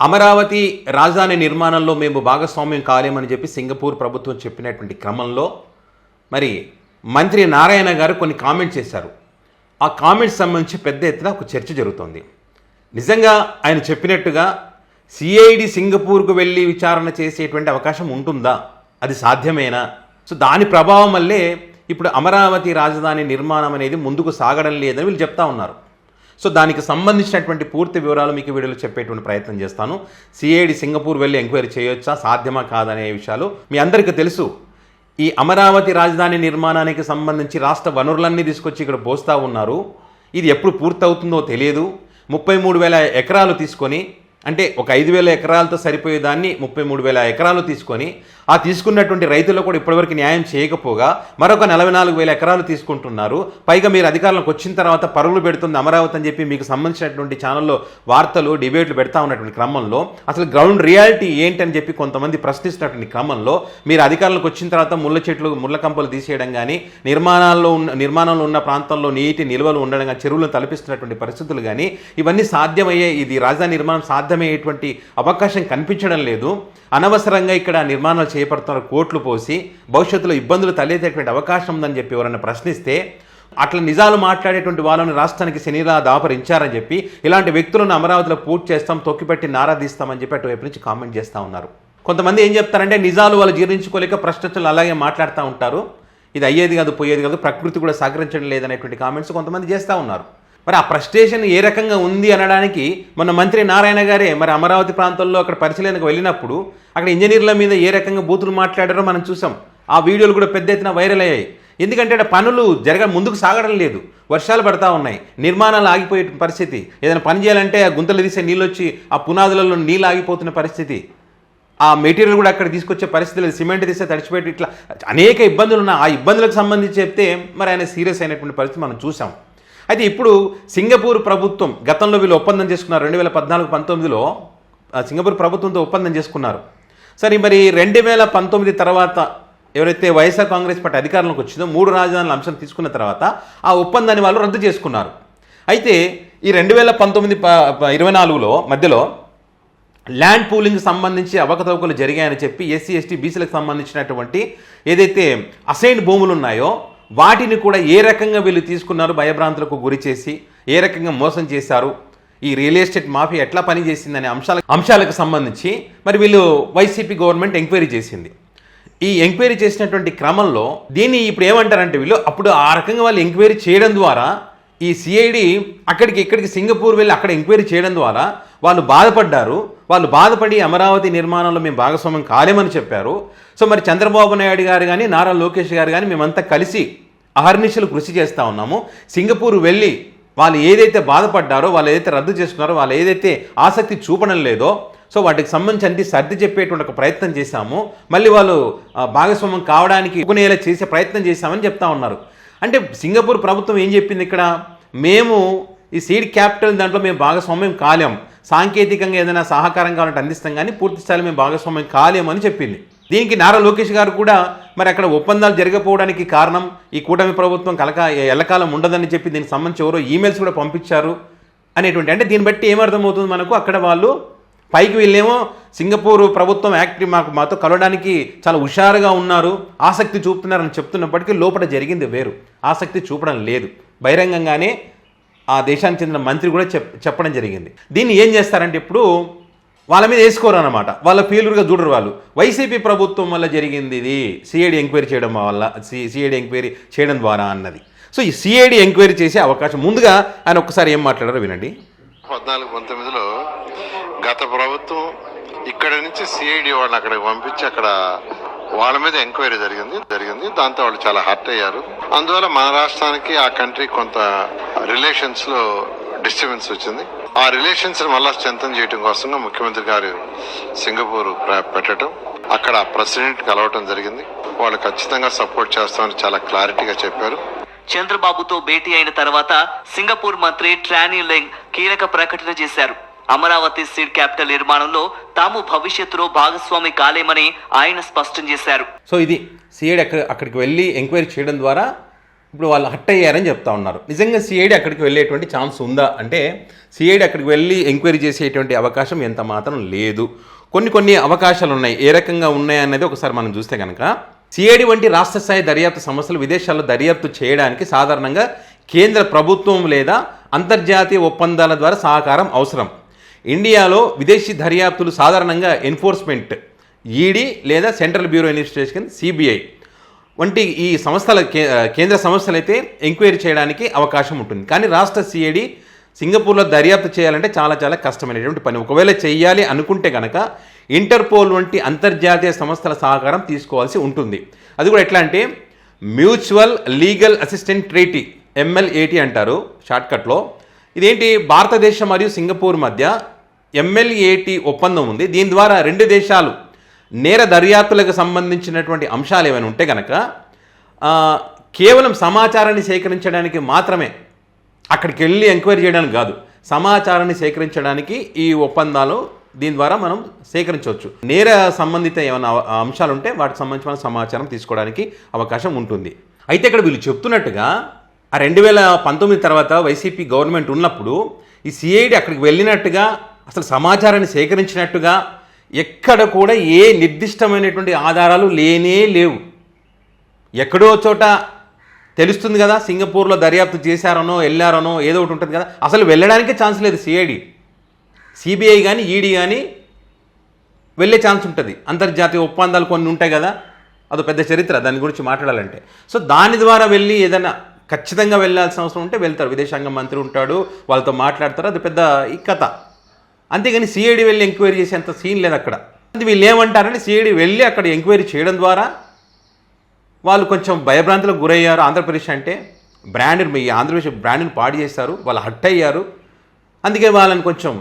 అమరావతి రాజధాని నిర్మాణంలో మేము భాగస్వామ్యం కాలేమని చెప్పి సింగపూర్ ప్రభుత్వం చెప్పినటువంటి క్రమంలో మరి మంత్రి నారాయణ గారు కొన్ని కామెంట్స్ చేశారు. ఆ కామెంట్స్ సంబంధించి పెద్ద ఎత్తున ఒక చర్చ జరుగుతోంది. నిజంగా ఆయన చెప్పినట్టుగా సిఐడి సింగపూర్కు వెళ్ళి విచారణ చేసేటువంటి అవకాశం ఉంటుందా? అది సాధ్యమేనా? సో దాని ప్రభావం వల్లే ఇప్పుడు అమరావతి రాజధాని నిర్మాణం అనేది ముందుకు సాగడం లేదని వీళ్ళు చెప్తా ఉన్నారు. సో దానికి సంబంధించినటువంటి పూర్తి వివరాలు మీకు వీడియోలో చెప్పేటువంటి ప్రయత్నం చేస్తాను. సిఐడి సింగపూర్ వెళ్ళి ఎంక్వైరీ చేయొచ్చా, సాధ్యమా కాదనే విషయాలు మీ అందరికీ తెలుసు. ఈ అమరావతి రాజధాని నిర్మాణానికి సంబంధించి రాష్ట్ర వనరులన్నీ తీసుకొచ్చి ఇక్కడ పోస్తూ ఉన్నారు. ఇది ఎప్పుడు పూర్తవుతుందో తెలియదు. 33,000 ఎకరాలు తీసుకొని, అంటే ఒక 5,000 ఎకరాలతో సరిపోయేదాన్ని 33,000 ఎకరాలు తీసుకొని, ఆ తీసుకున్నటువంటి రైతులకు కూడా ఇప్పటివరకు న్యాయం చేయకపోగా మరొక 44,000 ఎకరాలు తీసుకుంటున్నారు. పైగా మీరు అధికారంలోకి వచ్చిన తర్వాత పరుగులు పెడుతుంది అమరావతి అని చెప్పి మీకు సంబంధించినటువంటి ఛానల్లో వార్తలు, డిబేట్లు పెడతా ఉన్నటువంటి క్రమంలో అసలు గ్రౌండ్ రియాలిటీ ఏంటని చెప్పి కొంతమంది ప్రశ్నిస్తున్నటువంటి క్రమంలో మీరు అధికారంలోకి వచ్చిన తర్వాత ముళ్ళ కంపలు తీసేయడం కానీ, నిర్మాణంలో ఉన్న ప్రాంతంలో నీటి నిల్వలు ఉండడం కానీ, చెరువులను తలపిస్తున్నటువంటి పరిస్థితులు కానీ, ఇవన్నీ సాధ్యమయ్యే, ఇది రాజధాని నిర్మాణం సాధ్యమయ్యేటువంటి అవకాశం కనిపించడం లేదు. అనవసరంగా ఇక్కడ నిర్మాణాలు చేపడుతున్నారు కోట్లు పోసి, భవిష్యత్తులో ఇబ్బందులు తలెత్తేటువంటి అవకాశం ఉందని చెప్పి ఎవరైనా ప్రశ్నిస్తే అట్లా నిజాలు మాట్లాడేటువంటి వాళ్ళని రాష్ట్రానికి శనిలా దాపరించారని చెప్పి ఇలాంటి వ్యక్తులను అమరావతిలో పూర్తి చేస్తాం, తొక్కిపెట్టి నారాధిస్తామని చెప్పి అటువైపు నుంచి కామెంట్ చేస్తూ ఉన్నారు. కొంతమంది ఏం చెప్తారంటే నిజాలు వాళ్ళు జీర్ణించుకోలేక ప్రశ్నలు అలాగే మాట్లాడుతూ ఉంటారు. ఇది అయ్యేది కాదు, పోయేది కాదు, ప్రకృతి కూడా సహకరించడం లేదనేటువంటి కామెంట్స్ కొంతమంది చేస్తూ ఉన్నారు. మరి ఆ ఫ్రస్ట్రేషన్ ఏ రకంగా ఉంది అనడానికి మొన్న మంత్రి నారాయణ గారే మరి అమరావతి ప్రాంతంలో అక్కడ పరిశీలనకు వెళ్ళినప్పుడు అక్కడ ఇంజనీర్ల మీద ఏ రకంగా బూతులు మాట్లాడారో మనం చూసాం. ఆ వీడియోలు కూడా పెద్ద ఎత్తున వైరల్ అయ్యాయి. ఎందుకంటే అక్కడ పనులు ముందుకు సాగడం లేదు, వర్షాలు పడతా ఉన్నాయి, నిర్మాణాలు ఆగిపోయే పరిస్థితి, ఏదైనా పని చేయాలంటే ఆ గుంతలు తీసే నీళ్ళు వచ్చి ఆ పునాదులలో నీళ్ళు ఆగిపోతున్న పరిస్థితి, ఆ మెటీరియల్ కూడా అక్కడ తీసుకొచ్చే పరిస్థితి లేదు, సిమెంట్ తీస్తే తడిచిపెట్టి, ఇట్లా అనేక ఇబ్బందులు ఉన్నాయి. ఆ ఇబ్బందులకు సంబంధించి చెప్తే మరి ఆయన సీరియస్ అయినటువంటి పరిస్థితి మనం చూసాం. అయితే ఇప్పుడు సింగపూర్ ప్రభుత్వం గతంలో వీళ్ళు ఒప్పందం చేసుకున్నారు. 2014-19లో సింగపూర్ ప్రభుత్వంతో ఒప్పందం చేసుకున్నారు. సరే, మరి 2019 తర్వాత ఎవరైతే వైఎస్ఆర్ కాంగ్రెస్ పార్టీ అధికారంలోకి వచ్చిందో 3 రాజధానుల అంశం తీసుకున్న తర్వాత ఆ ఒప్పందాన్ని వాళ్ళు రద్దు చేసుకున్నారు. అయితే ఈ 2019-24లో మధ్యలో ల్యాండ్ పూలింగ్ సంబంధించి అవకతవకలు జరిగాయని చెప్పి ఎస్సీ, ఎస్టీ, బీసీలకు సంబంధించినటువంటి ఏదైతే అసైన్డ్ భూములు ఉన్నాయో వాటిని కూడా ఏ రకంగా వీళ్ళు తీసుకున్నారు, భయభ్రాంతులకు గురి చేసి ఏ రకంగా మోసం చేశారు, ఈ రియల్ ఎస్టేట్ మాఫియా ఎట్లా పనిచేసిందనే అంశాలకు సంబంధించి మరి వీళ్ళు వైసీపీ గవర్నమెంట్ ఎంక్వైరీ చేసింది. ఈ ఎంక్వైరీ చేసినటువంటి క్రమంలో దీన్ని ఇప్పుడు ఏమంటారంటే వీళ్ళు అప్పుడు ఆ రకంగా వాళ్ళు ఎంక్వైరీ చేయడం ద్వారా ఈ సిఐడి ఇక్కడికి సింగపూర్ వెళ్ళి అక్కడ ఎంక్వైరీ చేయడం ద్వారా వాళ్ళు బాధపడ్డారు. వాళ్ళు బాధపడి అమరావతి నిర్మాణంలో మేము భాగస్వామ్యం కాలేమని చెప్పారు. సో మరి చంద్రబాబు నాయుడు గారు కానీ, నారా లోకేష్ గారు కానీ మేమంతా కలిసి అహర్నిశలు కృషి చేస్తూ ఉన్నాము. సింగపూర్ వెళ్ళి వాళ్ళు ఏదైతే బాధపడ్డారో, వాళ్ళు ఏదైతే రద్దు చేసుకున్నారో, వాళ్ళు ఏదైతే ఆసక్తి చూపడం లేదో, సో వాటికి సంబంధించి అన్ని సర్ది చెప్పేటువంటి ఒక ప్రయత్నం చేశాము. మళ్ళీ వాళ్ళు భాగస్వామ్యం కావడానికి ఉపనేలా చేసే ప్రయత్నం చేశామని చెప్తా ఉన్నారు. అంటే సింగపూర్ ప్రభుత్వం ఏం చెప్పింది ఇక్కడ, మేము ఈ సీడ్ క్యాపిటల్ దాంట్లో మేము భాగస్వామ్యం కాలేం, సాంకేతికంగా ఏదైనా సహకారం కావాలంటే అందిస్తాం కానీ పూర్తి స్థాయిలో మేము భాగస్వామ్యం కాలేమని చెప్పింది. దీనికి నారా లోకేష్ గారు కూడా మరి అక్కడ ఒప్పందాలు జరగకపోవడానికి కారణం ఈ కూటమి ప్రభుత్వం ఎల్లకాలం ఉండదని చెప్పి దీనికి సంబంధించి ఎవరో ఈమెయిల్స్ కూడా పంపించారు అనేటువంటి, అంటే దీన్ని బట్టి ఏమర్థమవుతుంది మనకు, అక్కడ వాళ్ళు పైకి వీళ్ళేమో సింగపూర్ ప్రభుత్వం మాతో కలవడానికి చాలా హుషారుగా ఉన్నారు, ఆసక్తి చూపుతున్నారని చెప్తున్నప్పటికీ లోపల జరిగింది వేరు, ఆసక్తి చూపడం లేదు. బహిరంగంగానే ఆ దేశానికి చెందిన మంత్రి కూడా చెప్పడం జరిగింది. దీన్ని ఏం చేస్తారంటే ఇప్పుడు వాళ్ళ మీద వేసుకోరు అనమాట, వాళ్ళ ఫెయిల్యూర్గా చూడరు వాళ్ళు. వైసీపీ ప్రభుత్వం వల్ల జరిగింది ఇది, సిఐడి ఎంక్వైరీ చేయడం వల్ల, సిఐడి ఎంక్వైరీ చేయడం ద్వారా అన్నది. సో ఈ సిఐడి ఎంక్వైరీ చేసే అవకాశం ముందుగా ఆయన ఒక్కసారి ఏం మాట్లాడారో వినండి. 14-19లో గత ప్రభుత్వం ఇక్కడ నుంచి సిఐడి వాళ్ళని అక్కడికి పంపించి అక్కడ వాళ్ళ మీద ఎంక్వైరీ జరిగింది. దాంతో వాళ్ళు చాలా హర్ట్ అయ్యారు. అందువల్ల మన రాష్ట్రానికి ఆ కంట్రీ కొంత రిలేషన్స్ లో డిస్టర్బెన్స్ వచ్చింది. ఆ రిలేషన్స్ మళ్ళా స్ట్రెంథన్ చేయడం కోసంగా ముఖ్యమంత్రి గారు సింగపూర్ పెట్టడం, అక్కడ ప్రెసిడెంట్ కలవటం జరిగింది. వాళ్ళు ఖచ్చితంగా సపోర్ట్ చేస్తామని చాలా క్లారిటీగా చెప్పారు. చంద్రబాబుతో భేటీ అయిన తర్వాత సింగపూర్ మంత్రి ట్రానీ లెంగ్ కీలక ప్రకటన చేశారు. అమరావతి సీడ్ క్యాపిటల్ నిర్మాణంలో తాము భవిష్యత్తులో భాగస్వామి కాలేమని ఆయన స్పష్టం చేశారు. సో ఇది సిఐడి అక్కడికి వెళ్ళి ఎంక్వైరీ చేయడం ద్వారా ఇప్పుడు వాళ్ళు హట్ అయ్యారని చెప్తా ఉన్నారు. నిజంగా సిఐడి అక్కడికి వెళ్ళేటువంటి ఛాన్స్ ఉందా అంటే సిఐడి అక్కడికి వెళ్ళి ఎంక్వైరీ చేసేటువంటి అవకాశం ఎంత మాత్రం లేదు. కొన్ని అవకాశాలు ఉన్నాయి. ఏ రకంగా ఉన్నాయి అనేది ఒకసారి మనం చూస్తే కనుక సిఐడి వంటి రాష్ట్ర స్థాయి దర్యాప్తు సంస్థలు విదేశాల్లో దర్యాప్తు చేయడానికి సాధారణంగా కేంద్ర ప్రభుత్వం లేదా అంతర్జాతీయ ఒప్పందాల ద్వారా సహకారం అవసరం. ఇండియాలో విదేశీ దర్యాప్తులు సాధారణంగా ఎన్ఫోర్స్మెంట్ ఈడీ లేదా సెంట్రల్ బ్యూరో ఇన్వెస్టిగేషన్ సిబిఐ వంటి ఈ సంస్థల కేంద్ర సంస్థలు అయితే ఎంక్వైరీ చేయడానికి అవకాశం ఉంటుంది. కానీ రాష్ట్ర సిఐడి సింగపూర్లో దర్యాప్తు చేయాలంటే చాలా చాలా కష్టమైనటువంటి పని. ఒకవేళ చేయాలి అనుకుంటే కనుక ఇంటర్పోల్ వంటి అంతర్జాతీయ సంస్థల సహకారం తీసుకోవాల్సి ఉంటుంది. అది కూడా ఎట్లా అంటే mutual legal assistant treaty MLAT అంటారు షార్ట్కట్లో. ఇదేంటి భారతదేశం మరియు సింగపూర్ మధ్య MLAT ఒప్పందం ఉంది. దీని ద్వారా రెండు దేశాలు నేర దర్యాప్తులకు సంబంధించినటువంటి అంశాలు ఏమైనా ఉంటే కనుక కేవలం సమాచారాన్ని సేకరించడానికి మాత్రమే, అక్కడికి వెళ్ళి ఎంక్వైరీ చేయడానికి కాదు, సమాచారాన్ని సేకరించడానికి ఈ ఒప్పందాలు దీని ద్వారా మనం సేకరించవచ్చు. నేర సంబంధిత ఏమైనా అంశాలు ఉంటే వాటికి సంబంధించిన సమాచారం తీసుకోవడానికి అవకాశం ఉంటుంది. అయితే ఇక్కడ వీళ్ళు చెప్తున్నట్టుగా 2019 తర్వాత వైసీపీ గవర్నమెంట్ ఉన్నప్పుడు ఈ సిఐడి అక్కడికి వెళ్ళినట్టుగా అసలు సమాచారాన్ని సేకరించినట్టుగా ఎక్కడ కూడా ఏ నిర్దిష్టమైనటువంటి ఆధారాలు లేనే లేవు. ఎక్కడో చోట తెలుస్తుంది కదా, సింగపూర్లో దర్యాప్తు చేశారనో వెళ్ళారనో ఏదో ఒకటి ఉంటుంది కదా, అసలు వెళ్ళడానికే ఛాన్స్ లేదు. సిఐడి సిబిఐ కానీ ఈడీ కానీ వెళ్ళే ఛాన్స్ ఉంటుంది. అంతర్జాతీయ ఒప్పందాలు కొన్ని ఉంటాయి కదా, అదో పెద్ద చరిత్ర దాని గురించి మాట్లాడాలంటే. సో దాని ద్వారా వెళ్ళి ఏదైనా ఖచ్చితంగా వెళ్ళాల్సిన అవసరం ఉంటే వెళ్తారు. విదేశాంగ మంత్రి ఉంటాడు, వాళ్ళతో మాట్లాడతారు, అది పెద్ద ఈ కథ. అంతేగాని సిఐడి వెళ్ళి ఎంక్వైరీ చేసేంత సీన్ లేదు అక్కడ. వీళ్ళు ఏమంటారంటే సిఐడి వెళ్ళి అక్కడ ఎంక్వైరీ చేయడం ద్వారా వాళ్ళు కొంచెం భయభ్రాంతులకు గురయ్యారు. ఆంధ్రప్రదేశ్ అంటే బ్రాండ్, ఈ ఆంధ్రప్రదేశ్ బ్రాండ్ని పాడు చేశారు, వాళ్ళు హట్ అయ్యారు. అందుకే వాళ్ళని కొంచెం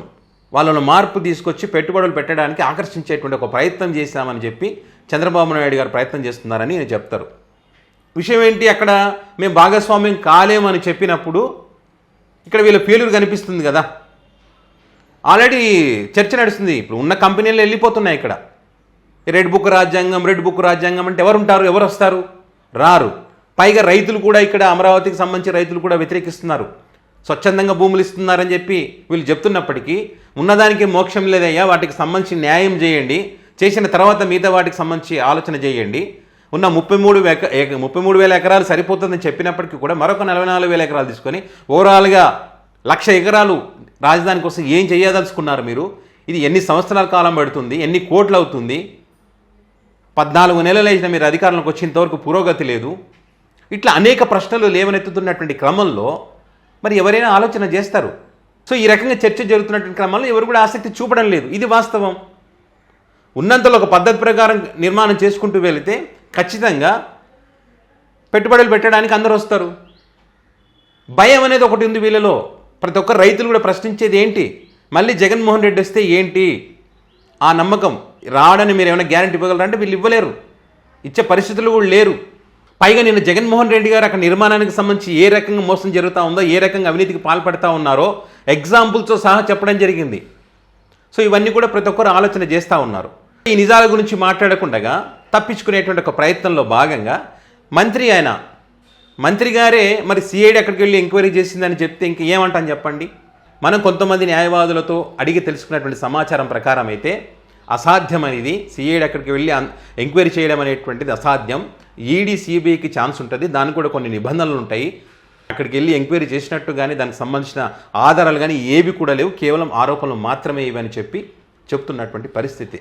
వాళ్ళను మార్పు తీసుకొచ్చి పెట్టుబడులు పెట్టడానికి ఆకర్షించేటువంటి ఒక ప్రయత్నం చేశామని చెప్పి చంద్రబాబు నాయుడు గారు ప్రయత్నం చేస్తున్నారని నేను చెప్తారు. విషయం ఏంటి, అక్కడ మేము భాగస్వామ్యం కాలేమని చెప్పినప్పుడు ఇక్కడ వీళ్ళ పేలురు కనిపిస్తుంది కదా. ఆల్రెడీ చర్చ నడుస్తుంది. ఇప్పుడు ఉన్న కంపెనీలు వెళ్ళిపోతున్నాయి. ఇక్కడ రెడ్ బుక్ రాజ్యాంగం అంటే ఎవరు ఉంటారు, ఎవరు వస్తారు, రారు. పైగా రైతులు కూడా ఇక్కడ అమరావతికి సంబంధించి రైతులు కూడా వ్యతిరేకిస్తున్నారు. స్వచ్ఛందంగా భూములు ఇస్తున్నారని చెప్పి వీళ్ళు చెప్తున్నప్పటికీ ఉన్నదానికి మోక్షం లేదయ్యా, వాటికి సంబంధించి న్యాయం చేయండి, చేసిన తర్వాత మిగతా వాటికి సంబంధించి ఆలోచన చేయండి. ఉన్న 33,000 ఎకరాలు సరిపోతుందని చెప్పినప్పటికీ కూడా మరొక 44,000 ఎకరాలు తీసుకొని ఓవరాల్గా 1,00,000 ఎకరాలు రాజధాని కోసం ఏం చేయదలుచుకున్నారు మీరు? ఇది ఎన్ని సంవత్సరాల కాలం పడుతుంది, ఎన్ని కోట్లు అవుతుంది? 14 నెలలు అయినా మీరు అధికారంలోకి వచ్చేంతవరకు పురోగతి లేదు. ఇట్లా అనేక ప్రశ్నలు లేవనెత్తుతున్నటువంటి క్రమంలో మరి ఎవరైనా ఆలోచన చేస్తారు. సో ఈ రకంగా చర్చ జరుగుతున్నటువంటి క్రమంలో ఎవరు కూడా ఆసక్తి చూపడం లేదు. ఇది వాస్తవం. ఉన్నంతలో ఒక పద్ధతి ప్రకారం నిర్మాణం చేసుకుంటూ వెళితే ఖచ్చితంగా పెట్టుబడులు పెట్టడానికి అందరూ వస్తారు. భయం అనేది ఒకటి ఉంది వీళ్ళలో. ప్రతి ఒక్క రైతులు కూడా ప్రశ్నించేది ఏంటి, మళ్ళీ జగన్మోహన్ రెడ్డి వస్తే ఏంటి? ఆ నమ్మకం రావడని మీరు ఏమైనా గ్యారెంటీ ఇవ్వగలరంటే వీళ్ళు ఇవ్వలేరు, ఇచ్చే పరిస్థితులు కూడా లేరు. పైగా నిన్న జగన్మోహన్ రెడ్డి గారు అక్కడ నిర్మాణానికి సంబంధించి ఏ రకంగా మోసం జరుగుతూ ఉందో, ఏ రకంగా అవినీతికి పాల్పడుతూ ఉన్నారో ఎగ్జాంపుల్స్తో సహా చెప్పడం జరిగింది. సో ఇవన్నీ కూడా ప్రతి ఒక్కరు ఆలోచన చేస్తూ ఉన్నారు. ఈ నిజాల గురించి మాట్లాడకుండా తప్పించుకునేటువంటి ఒక ప్రయత్నంలో భాగంగా మంత్రి గారే మరి సిఐడి అక్కడికి వెళ్ళి ఎంక్వైరీ చేసిందని చెప్తే ఇంక ఏమంటాను చెప్పండి. మనం కొంతమంది న్యాయవాదులతో అడిగి తెలుసుకున్నటువంటి సమాచారం ప్రకారం అయితే అసాధ్యమనేది, సిఐడి అక్కడికి వెళ్ళి ఎంక్వైరీ చేయడం అనేటువంటిది అసాధ్యం. ఈడీ సిబిఐకి ఛాన్స్ ఉంటుంది, దానికి కూడా కొన్ని నిబంధనలు ఉంటాయి. అక్కడికి వెళ్ళి ఎంక్వైరీ చేసినట్టు కానీ దానికి సంబంధించిన ఆధారాలు కానీ ఏవి కూడా లేవు, కేవలం ఆరోపణలు మాత్రమే ఇవని చెప్తున్నటువంటి పరిస్థితి.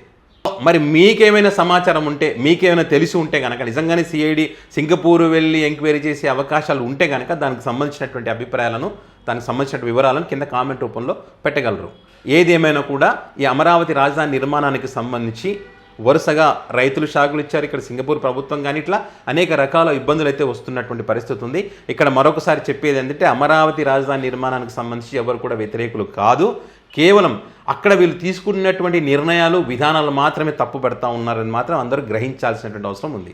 మరి మీకేమైనా సమాచారం ఉంటే, మీకేమైనా తెలిసి ఉంటే కనుక, నిజంగానే సిఐడి సింగపూర్ వెళ్ళి ఎంక్వైరీ చేసే అవకాశాలు ఉంటే కనుక దానికి సంబంధించినటువంటి అభిప్రాయాలను, దానికి సంబంధించిన వివరాలను కింద కామెంట్ రూపంలో పెట్టగలరు. ఏదేమైనా కూడా ఈ అమరావతి రాజధాని నిర్మాణానికి సంబంధించి వరుసగా రైతులు షాకులు ఇచ్చారు. ఇక్కడ సింగపూర్ ప్రభుత్వం కానీ ఇట్లా అనేక రకాల ఇబ్బందులు అయితే వస్తున్నటువంటి పరిస్థితి ఉంది. ఇక్కడ మరొకసారి చెప్పేది ఏంటంటే అమరావతి రాజధాని నిర్మాణానికి సంబంధించి ఎవరు కూడా వ్యతిరేకులు కాదు. కేవలం అక్కడ వీళ్ళు తీసుకున్నటువంటి నిర్ణయాలు, విధానాలు మాత్రమే తప్పు పెడతా ఉన్నారని మాత్రం అందరూ గ్రహించాల్సినటువంటి అవసరం ఉంది.